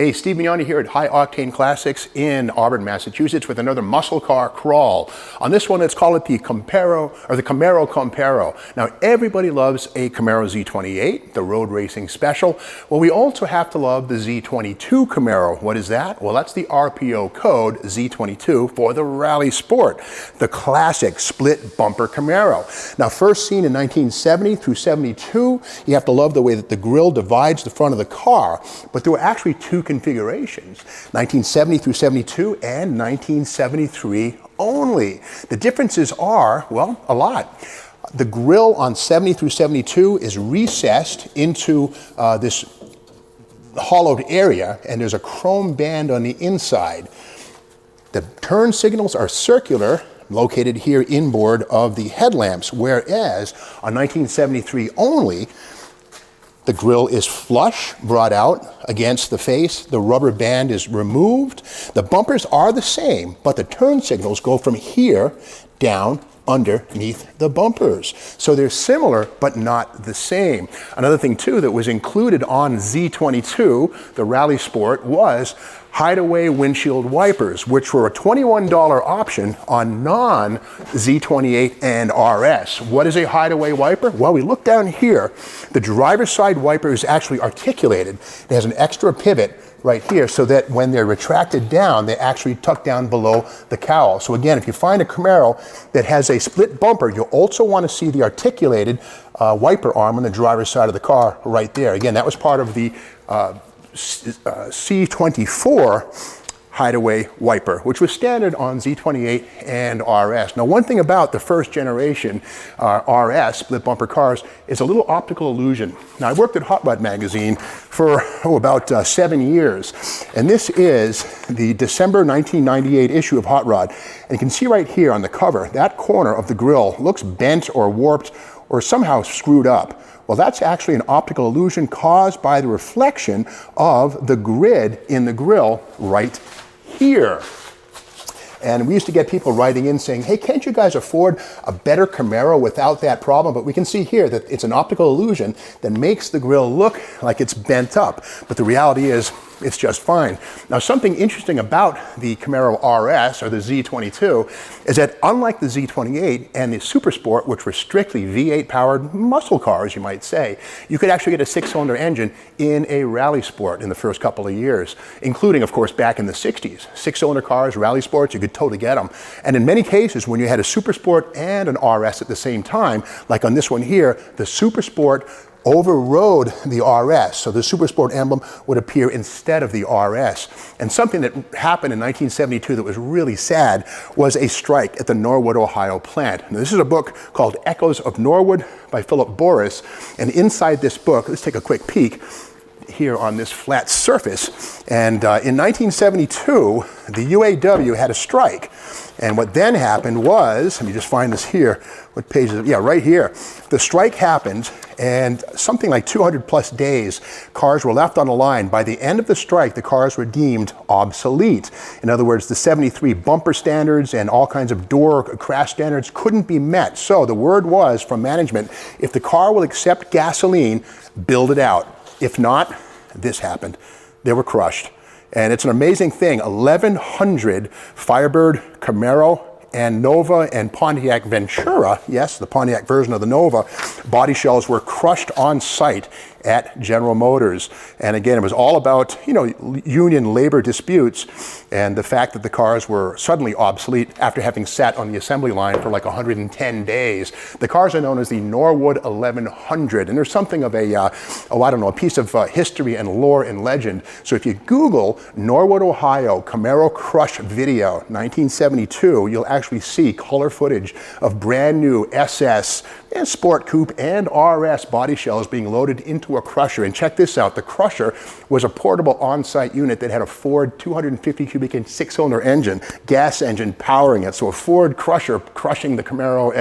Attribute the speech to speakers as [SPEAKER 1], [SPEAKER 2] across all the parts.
[SPEAKER 1] Hey, Steve Mignani here at High Octane Classics in Auburn, Massachusetts with another muscle car crawl. On this one, let's call it the Camaro Comparo. Now, everybody loves a Camaro Z28, the road racing special. Well, we also have to love the Z22 Camaro. What is that? Well, that's the RPO code Z22 for the Rally Sport, the classic split bumper Camaro. Now, first seen in 1970 through 72, you have to love the way that the grille divides the front of the car, but there were actually two configurations, 1970 through 72 and 1973 only. The differences are, well, a lot. The grille on 70 through 72 is recessed into this hollowed area, and there's a chrome band on the inside. The turn signals are circular, located here inboard of the headlamps, whereas on 1973 only, the grille is flush, brought out against the face. The rubber band is removed. The bumpers are the same, but the turn signals go from here down underneath the bumpers. So they're similar, but not the same. Another thing too that was included on Z22, the Rally Sport, was hideaway windshield wipers, which were a $21 option on non-Z28 and RS. What is a hideaway wiper? Well, we look down here. The driver's side wiper is actually articulated. It has an extra pivot right here so that when they're retracted down, they actually tuck down below the cowl. So again, if you find a Camaro that has a split bumper, you'll also want to see the articulated wiper arm on the driver's side of the car right there. Again, that was part of the C24 hideaway wiper, which was standard on Z28 and RS. Now, one thing about the first generation RS split bumper cars is a little optical illusion. Now, I worked at Hot Rod magazine for about 7 years, and this is the December 1998 issue of Hot Rod. And you can see right here on the cover, that corner of the grille looks bent or warped or somehow screwed up. Well, that's actually an optical illusion caused by the reflection of the grid in the grille right here. And we used to get people writing in saying, hey, can't you guys afford a better Camaro without that problem? But we can see here that it's an optical illusion that makes the grille look like it's bent up. But the reality is, it's just fine. Now, something interesting about the Camaro RS, or the Z22, is that unlike the Z28 and the Super Sport, which were strictly V8 powered muscle cars, you might say, you could actually get a 6-cylinder engine in a Rally Sport in the first couple of years, including, of course, back in the 60s. 6-cylinder cars, Rally Sports, you could totally get them. And in many cases, when you had a Super Sport and an RS at the same time, like on this one here, the Super Sport overrode the RS, so the Super Sport emblem would appear instead of the RS. And something that happened in 1972 that was really sad was a strike at the Norwood, Ohio plant. Now, this is a book called Echoes of Norwood by Philip Boris, and inside this book, let's take a quick peek here on this flat surface. And in 1972, the UAW had a strike. And what then happened was, let me just find this here, what page is it? Yeah, right here. The strike happened, and something like 200 plus days, cars were left on the line. By the end of the strike, the cars were deemed obsolete. In other words, the 73 bumper standards and all kinds of door crash standards couldn't be met. So the word was from management, if the car will accept gasoline, build it out. If not, this happened. They were crushed. And it's an amazing thing. 1,100 Firebird, Camaro, and Nova and Pontiac Ventura, yes, the Pontiac version of the Nova, body shells were crushed on site at General Motors. And again, it was all about, union labor disputes and the fact that the cars were suddenly obsolete after having sat on the assembly line for like 110 days. The cars are known as the Norwood 1100, and there's something of a piece of history and lore and legend. So if you Google Norwood, Ohio Camaro crush video 1972, you'll actually see color footage of brand new SS and Sport Coupe and RS body shells being loaded into a crusher. And check this out, the crusher was a portable on-site unit that had a Ford 250 cubic inch 6-cylinder engine, gas engine powering it. So a Ford crusher crushing the Camaro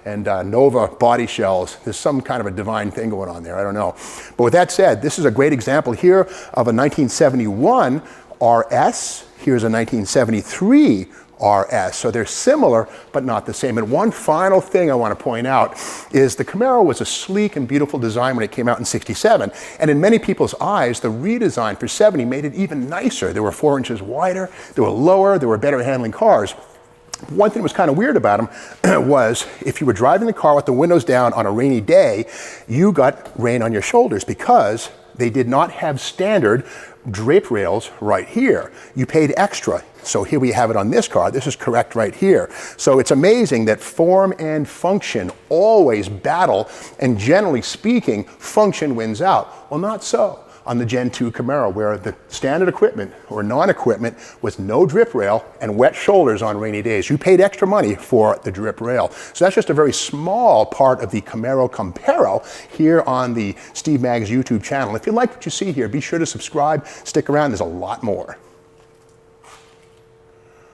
[SPEAKER 1] and Nova body shells. There's some kind of a divine thing going on there, I don't know. But with that said, this is a great example here of a 1971 RS. Here's a 1973 RS. So they're similar, but not the same. And one final thing I want to point out is the Camaro was a sleek and beautiful design when it came out in '67. And in many people's eyes, the redesign for '70 made it even nicer. They were 4 inches wider, they were lower, they were better handling cars. One thing that was kind of weird about them was if you were driving the car with the windows down on a rainy day, you got rain on your shoulders because they did not have standard drape rails right here. You paid extra. So here we have it on this car. This is correct right here. So it's amazing that form and function always battle, and generally speaking, function wins out. Well, not so on the Gen 2 Camaro, where the standard equipment or non-equipment was no drip rail and wet shoulders on rainy days. You paid extra money for the drip rail. So that's just a very small part of the Camaro Comparo here on the Steve Maggs YouTube channel. If you like what you see here, be sure to subscribe, stick around, there's a lot more.